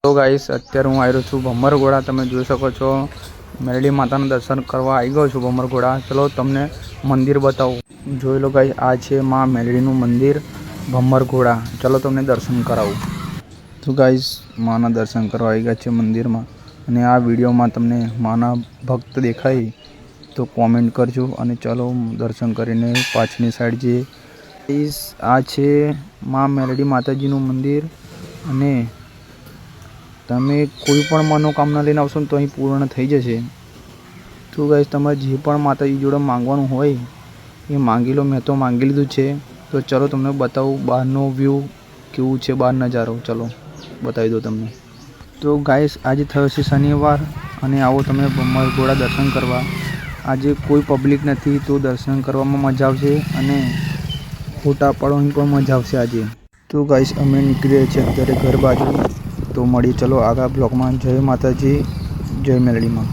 તો ગાઈસ અત્યારે હું આવી રહ્યો છું ભમરગોળા। તમે જોઈ શકો છો મેરડી માતાના દર્શન કરવા આવી ગયો છું ભમરગોળા। ચલો તમને મંદિર બતાવું। જોઈ લો ગાઈસ, આ છે માં મેરડીનું મંદિર ભમરગોળા। ચલો તમને દર્શન કરાવું। તો ગાઈસ માના દર્શન કરવા આવી ગયા છે મંદિરમાં, અને આ વિડીયોમાં તમને માના ભક્ત દેખાય તો કોમેન્ટ કરજો। અને ચલો દર્શન કરીને પાછળની સાઈડ જે આ છે માં મેરડી માતાજીનું મંદિર, અને તમે કોઈ પણ મનોકામના લઈને આવશો ને તો અહીં પૂર્ણ થઈ જશે। તો ગાઈસ તમારે જે પણ માતાજી જોડે માંગવાનું હોય એ માંગી લો। મેં તો માંગી લીધું છે। તો ચલો તમને બતાવું બહારનો વ્યૂ કેવું છે, બહાર નજારો ચલો બતાવી દો તમને। તો ગાઈસ આજે થયો છે શનિવાર, અને આવો તમે ભમરગોળા દર્શન કરવા। આજે કોઈ પબ્લિક નથી તો દર્શન કરવામાં મજા આવશે, અને ફોટા પાડવાની પણ મજા આવશે આજે। તો ગાઈસ અમે નીકળી રહ્યા છીએ અત્યારે ઘર બાજુ। તો મળી ચલો આગળ બ્લોગમાં। જય માતાજી, જય મેરડીમાં।